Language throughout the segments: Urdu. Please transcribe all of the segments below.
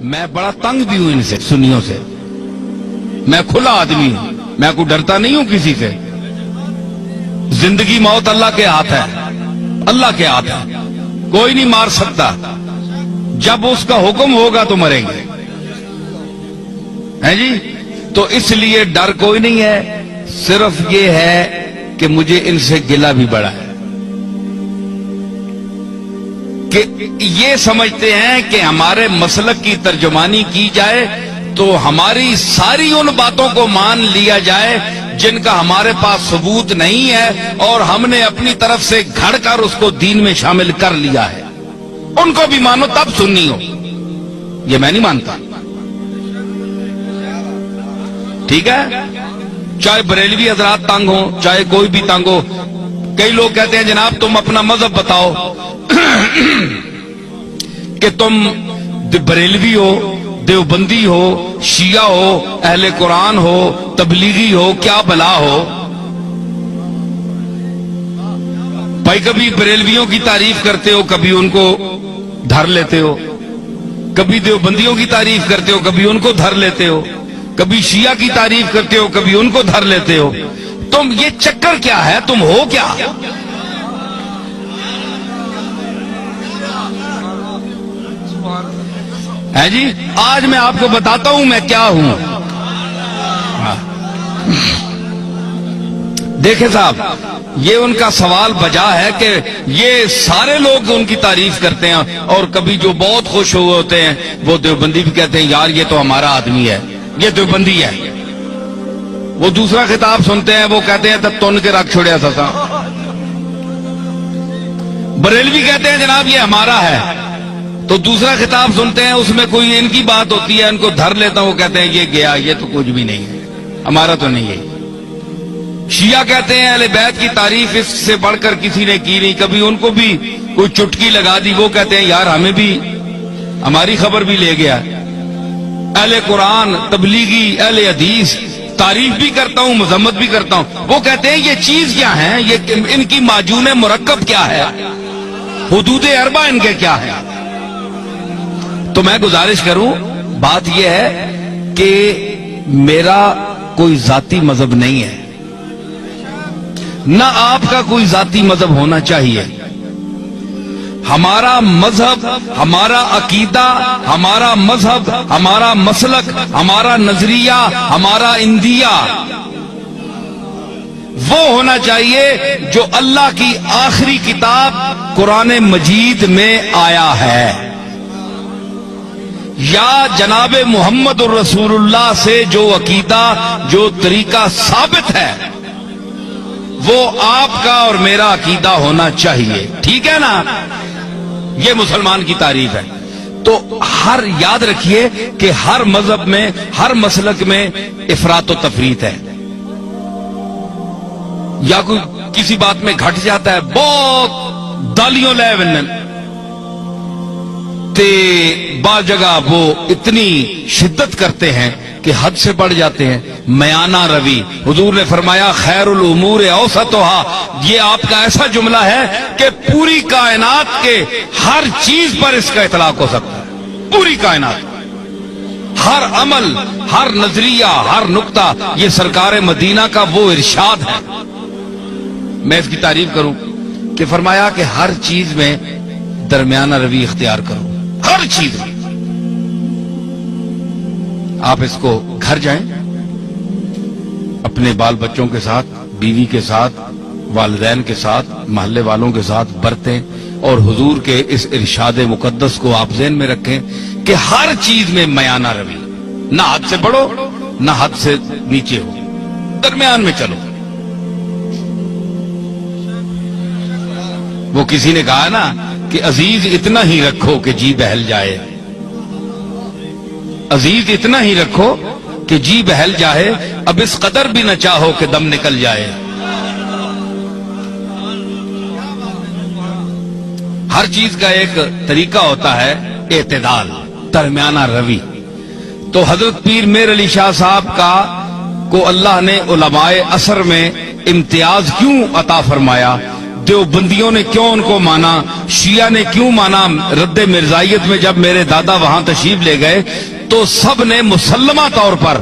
میں بڑا تنگ بھی ہوں ان سے، سنیوں سے. میں کھلا آدمی ہوں، میں کوئی ڈرتا نہیں ہوں کسی سے. زندگی موت اللہ کے ہاتھ ہے، اللہ کے ہاتھ ہے، کوئی نہیں مار سکتا. جب اس کا حکم ہوگا تو مریں گے، ہے جی. تو اس لیے ڈر کوئی نہیں ہے، صرف یہ ہے کہ مجھے ان سے گلہ بھی بڑا ہے کہ یہ سمجھتے ہیں کہ ہمارے مسلک کی ترجمانی کی جائے تو ہماری ساری ان باتوں کو مان لیا جائے جن کا ہمارے پاس ثبوت نہیں ہے، اور ہم نے اپنی طرف سے گھڑ کر اس کو دین میں شامل کر لیا ہے. ان کو بھی مانو تب سنی ہو، یہ میں نہیں مانتا. ٹھیک ہے، چاہے بریلوی حضرات تنگ ہوں، چاہے کوئی بھی تنگ ہو. کئی لوگ کہتے ہیں جناب تم اپنا مذہب بتاؤ کہ تم بریلوی ہو، دیوبندی ہو، شیعہ ہو، اہل قرآن ہو، تبلیغی ہو، کیا بلا ہو. بھائی کبھی بریلویوں کی تعریف کرتے ہو، کبھی ان کو دھر لیتے ہو، کبھی دیوبندیوں کی تعریف کرتے ہو، کبھی ان کو دھر لیتے ہو، کبھی شیعہ کی تعریف کرتے ہو، کبھی ان کو دھر لیتے ہو. تم یہ چکر کیا ہے؟ تم ہو کیا؟ ہے جی. آج میں آپ کو بتاتا ہوں میں کیا ہوں. دیکھیں صاحب، یہ ان کا سوال بجا ہے کہ یہ سارے لوگ ان کی تعریف کرتے ہیں، اور کبھی جو بہت خوش ہوئے ہوتے ہیں وہ دیوبندی بھی کہتے ہیں یار یہ تو ہمارا آدمی ہے، یہ دیوبندی ہے. وہ دوسرا خطاب سنتے ہیں، وہ کہتے ہیں تب تن کے رکھ چھوڑیا سسا. بریلوی کہتے ہیں جناب یہ ہمارا ہے، تو دوسرا خطاب سنتے ہیں اس میں کوئی ان کی بات ہوتی ہے، ان کو دھر لیتا ہوں، وہ کہتے ہیں یہ گیا، یہ تو کچھ بھی نہیں ہے، ہمارا تو نہیں ہے. شیعہ کہتے ہیں اہل بیت کی تعریف اس سے بڑھ کر کسی نے کی نہیں، کبھی ان کو بھی کوئی چٹکی لگا دی، وہ کہتے ہیں یار ہمیں بھی ہماری خبر بھی لے گیا. اہل قرآن، تبلیغی، اہل حدیث تعریف بھی کرتا ہوں، مذمت بھی کرتا ہوں. وہ کہتے ہیں یہ چیز کیا ہے، یہ ان کی معجون مرکب کیا ہے، حدود اربع ان کے کیا ہے. تو میں گزارش کروں، بات یہ ہے کہ میرا کوئی ذاتی مذہب نہیں ہے، نہ آپ کا کوئی ذاتی مذہب ہونا چاہیے. ہمارا مذہب، ہمارا عقیدہ، ہمارا مذہب، ہمارا مسلک، ہمارا نظریہ، ہمارا اندیہ وہ ہونا چاہیے جو اللہ کی آخری کتاب قرآن مجید میں آیا ہے، یا جناب محمد الرسول اللہ سے جو عقیدہ، جو طریقہ ثابت ہے وہ آپ کا اور میرا عقیدہ ہونا چاہیے. ٹھیک ہے نا؟ یہ مسلمان کی تعریف ہے. تو ہر یاد رکھیے کہ ہر مذہب میں، ہر مسلک میں افراط و تفریط ہے. یا کوئی کسی بات میں گھٹ جاتا ہے، بہت دالیوں لے ونن تے بعض جگہ وہ اتنی شدت کرتے ہیں کہ حد سے بڑھ جاتے ہیں. میانہ روی، حضور نے فرمایا خیر الامور اوسطھا، یہ آپ کا ایسا جملہ ہے کہ پوری کائنات کے ہر چیز پر اس کا اطلاق ہو سکتا ہے. پوری کائنات، ہر عمل، ہر نظریہ، ہر نقطہ، یہ سرکار مدینہ کا وہ ارشاد ہے. میں اس کی تعریف کروں کہ فرمایا کہ ہر چیز میں درمیانہ روی اختیار کرو، ہر چیز میں. آپ اس کو گھر جائیں، اپنے بال بچوں کے ساتھ، بیوی کے ساتھ، والدین کے ساتھ، محلے والوں کے ساتھ برتیں، اور حضور کے اس ارشاد مقدس کو آپ ذہن میں رکھیں کہ ہر چیز میں میانہ روی، نہ حد سے بڑھو نہ حد سے نیچے ہو، درمیان میں چلو. وہ کسی نے کہا نا کہ عزیز اتنا ہی رکھو کہ جی بہل جائے، عزیز اتنا ہی رکھو کہ جی بہل جائے، اب اس قدر بھی نہ چاہو کہ دم نکل جائے. ہر چیز کا ایک طریقہ ہوتا ہے، اعتدال، درمیانہ روی. تو حضرت پیر میر علی شاہ صاحب کو اللہ نے علماء عصر میں امتیاز کیوں عطا فرمایا؟ دیوبندیوں نے کیوں ان کو مانا, شیعہ نے کیوں مانا. رد مرزائیت میں جب میرے دادا وہاں تشریف لے گئے تو سب نے مسلمہ طور پر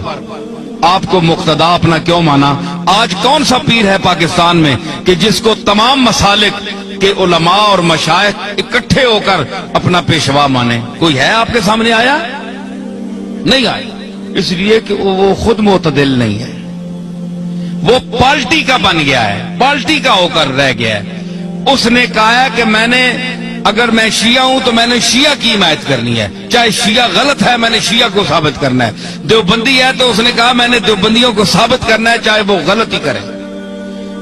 آپ کو مقتدا اپنا کیوں مانا. آج کون سا پیر ہے پاکستان میں کہ جس کو تمام مسالک کے علماء اور مشائخ اکٹھے ہو کر اپنا پیشوا مانے؟ کوئی ہے آپ کے سامنے آیا؟ نہیں آیا. اس لیے کہ وہ خود معتدل نہیں ہے, وہ پارٹی کا بن گیا ہے, پارٹی کا ہو کر رہ گیا ہے. اس نے کہا ہے کہ اگر میں شیعہ ہوں تو میں نے شیعہ کی حمایت کرنی ہے, چاہے شیعہ غلط ہے میں نے شیعہ کو ثابت کرنا ہے. دیوبندی ہے تو اس نے کہا میں نے دیوبندیوں کو ثابت کرنا ہے چاہے وہ غلط ہی کریں.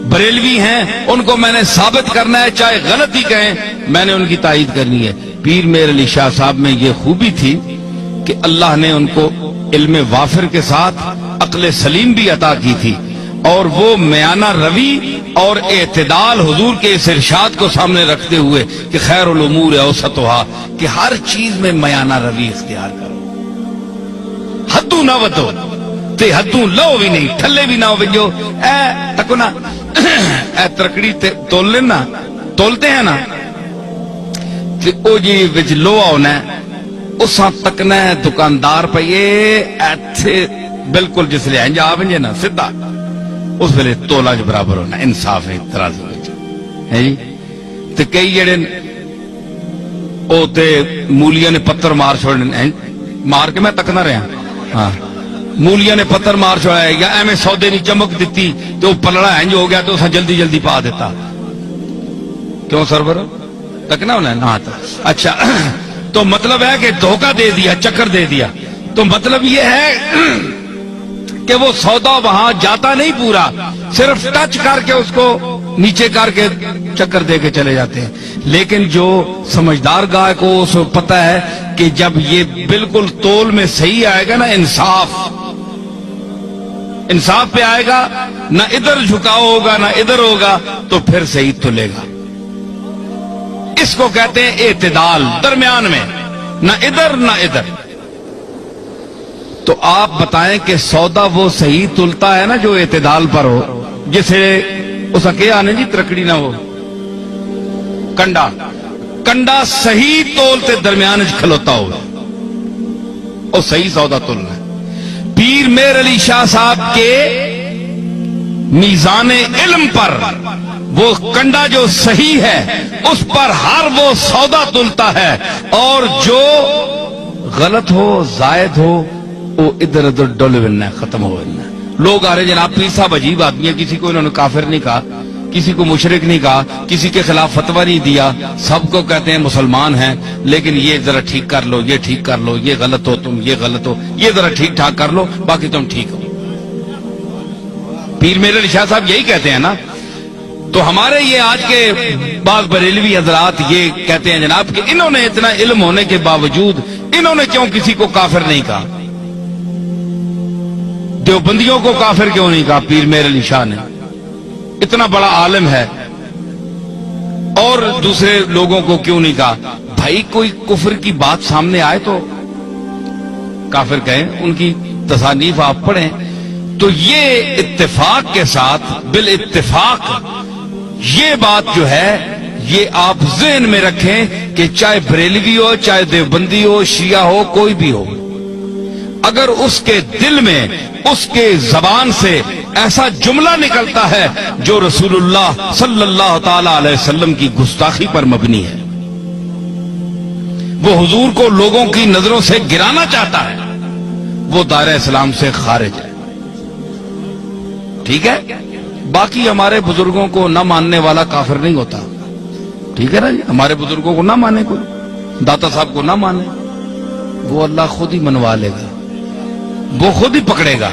بریلوی ہیں ان کو میں نے ثابت کرنا ہے چاہے غلط ہی کہیں, میں نے ان کی تائید کرنی ہے. پیر میر علی شاہ صاحب میں یہ خوبی تھی کہ اللہ نے ان کو علم وافر کے ساتھ عقل سلیم بھی عطا کی تھی, اور وہ میانہ روی اور اعتدال حضور کے اس ارشاد کو سامنے رکھتے ہوئے کہ خیر الامور اوسطھا, کہ ہر چیز میں میانہ روی اختیار کرو, حدوں نہ ودو تے حدوں لو بھی نہیں, ٹھلے بھی نہ ہو جو اے تکو نا اے ترکڑی تول لینا تولتے ہیں نا تے او جی وچ لوہا ہونا ہے اساں تکنا ہے دکاندار پئیے ایتھے بالکل جس لے انج آونجے نا سیدھا اس ویلے تولا جو برابر ہونا, انصاف ہے ترازو وچ ہے جی. تے کئی جڑے او تے مولیاں نے پتھر مار چھوڑنے, مار کے میں تکنا رہا ہاں, مولیاں نے پتھر مار چھوڑا یا ایویں سودے نہیں چمک دیتی تو پلڑا انج ہو گیا تو اساں جلدی جلدی پا دیتا. کیوں سرور تکنا ہونا ہے نا. اچھا تو مطلب ہے کہ دھوکہ دے دیا, چکر دے دیا, تو مطلب یہ ہے کہ وہ سودا وہاں جاتا نہیں پورا, صرف ٹچ کر کے اس کو نیچے کر کے چکر دے کے چلے جاتے ہیں. لیکن جو سمجھدار گاہ کو اس کو پتا ہے کہ جب یہ بالکل تول میں صحیح آئے گا نا, انصاف پہ آئے گا, نہ ادھر جھکاؤ ہوگا نہ ادھر ہوگا, تو پھر صحیح تلے گا. اس کو کہتے ہیں اعتدال, درمیان میں نہ ادھر نہ ادھر. تو آپ بتائیں کہ سودا وہ صحیح تلتا ہے نا جو اعتدال پر ہو, جسے اس کے آنے جی ترکڑی نہ ہو, کنڈا صحیح تولتے درمیان کھلوتا ہو, اور صحیح سودا تلنا ہے. پیر میر علی شاہ صاحب کے میزان علم پر وہ کنڈا جو صحیح ہے اس پر ہر وہ سودا تلتا ہے, اور جو غلط ہو زائد ہو وہ ادھر ادھر ڈول بننا ہے, ختم ہو بننا ہے. لوگ آ رہے جناب پیر صاحب عجیب آدمی ہے, کسی کو انہوں نے کافر نہیں کہا, کسی کو مشرک نہیں کہا, کسی کے خلاف فتویٰ نہیں دیا, سب کو کہتے ہیں مسلمان ہیں, لیکن یہ ذرا ٹھیک کر لو, یہ ٹھیک کر لو, یہ غلط ہو تم, یہ غلط ہو, یہ ذرا ٹھیک ٹھاک کر لو, باقی تم ٹھیک ہو. پیر میر علی شاہ صاحب یہی کہتے ہیں نا. تو ہمارے یہ آج کے بعض بریلوی حضرات یہ کہتے ہیں جناب کہ انہوں نے اتنا علم ہونے کے باوجود انہوں نے کیوں کسی کو کافر نہیں کہا, دیوبندیوں کو کافر کیوں نہیں کہا پیر میر علی شاہ نے, اتنا بڑا عالم ہے, اور دوسرے لوگوں کو کیوں نہیں کہا؟ بھائی کوئی کفر کی بات سامنے آئے تو کافر کہیں, ان کی تصانیف آپ پڑھیں تو یہ اتفاق کے ساتھ بالاتفاق یہ بات جو ہے یہ آپ ذہن میں رکھیں کہ چاہے بریلوی ہو, چاہے دیوبندی ہو, شیعہ ہو, کوئی بھی ہو, اگر اس کے دل میں اس کے زبان سے ایسا جملہ نکلتا ہے جو رسول اللہ صلی اللہ تعالی علیہ وسلم کی گستاخی پر مبنی ہے, وہ حضور کو لوگوں کی نظروں سے گرانا چاہتا ہے, وہ دائرہ اسلام سے خارج ہے. ٹھیک ہے, باقی ہمارے بزرگوں کو نہ ماننے والا کافر نہیں ہوتا. ٹھیک ہے نا جی, ہمارے بزرگوں کو نہ مانے, کوئی داتا صاحب کو نہ مانے, وہ اللہ خود ہی منوا لے گا, وہ خود ہی پکڑے گا.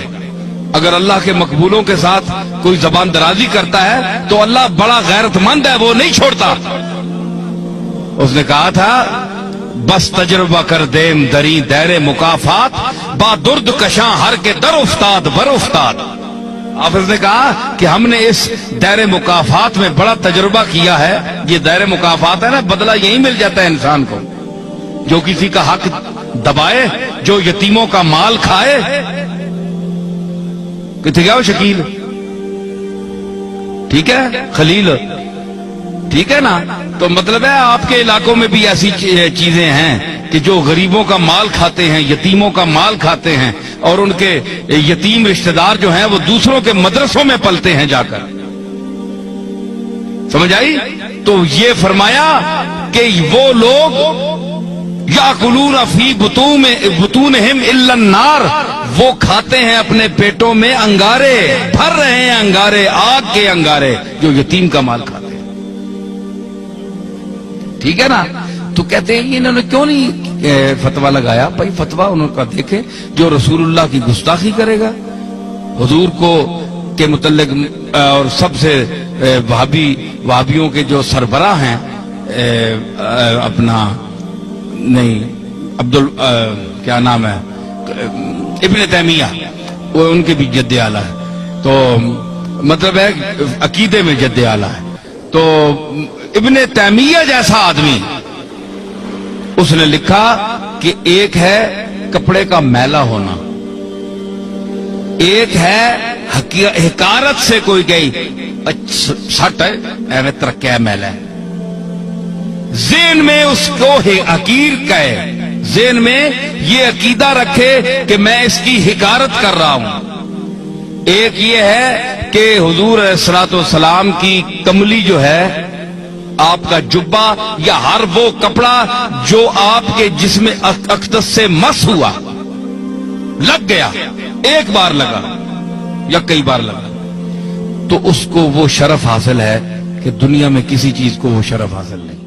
اگر اللہ کے مقبولوں کے ساتھ کوئی زبان درازی کرتا ہے تو اللہ بڑا غیرت مند ہے, وہ نہیں چھوڑتا. اس نے کہا تھا بس تجربہ کر دیم دری دیر مکافات, با درد کشاں ہر کے در افتاد بر افتاد. حافظ نے کہا کہ ہم نے اس دائر مکافات میں بڑا تجربہ کیا ہے. یہ دائر مکافات ہے نا, بدلہ یہی مل جاتا ہے انسان کو, جو کسی کا حق دبائے, جو یتیموں کا مال کھائے. کتنے گیا وہ شکیل, ٹھیک ہے, خلیل, ٹھیک ہے نا. تو مطلب ہے آپ کے علاقوں میں بھی ایسی چیزیں ہیں کہ جو غریبوں کا مال کھاتے ہیں, یتیموں کا مال کھاتے ہیں, اور ان کے یتیم رشتہ دار جو ہیں وہ دوسروں کے مدرسوں میں پلتے ہیں جا کر. سمجھ آئی؟ تو یہ فرمایا کہ وہ لوگ یاکلون فی بطونہم الا النار, وہ کھاتے ہیں اپنے پیٹوں میں انگارے, بھر رہے ہیں انگارے, آگ کے انگارے, جو یتیم کا مال کھاتے ہیں. ٹھیک ہے نا. تو کہتے ہیں انہوں نے کیوں نہیں فتوا لگایا؟ بھائی فتوا انہوں کا دیکھیں, جو رسول اللہ کی گستاخی کرے گا, حضور کو کے متعلق, اور سب سے وہابیوں کے جو سربراہ ہیں, اپنا نہیں کیا نام ہے, ابن تیمیہ, وہ ان کے بھی جد اعلیٰ ہے. تو مطلب ہے عقیدے میں جد اعلیٰ ہے. تو ابن تیمیہ جیسا آدمی, اس نے لکھا کہ ایک ہے کپڑے کا میلا ہونا, ایک ہے حکارت سے کوئی گئی سٹ ہے ایویں ترکیا میلا ہے, ذہن میں اس کو حقیر کہے, ذہن میں یہ عقیدہ رکھے کہ میں اس کی حکارت کر رہا ہوں. ایک یہ ہے کہ حضور علیہ الصلوۃ والسلام کی کملی جو ہے, آپ کا جبہ یا ہر وہ کپڑا جو آپ کے جسم اقدس سے مس ہوا, لگ گیا, ایک بار لگا یا کئی بار لگا, تو اس کو وہ شرف حاصل ہے کہ دنیا میں کسی چیز کو وہ شرف حاصل نہیں.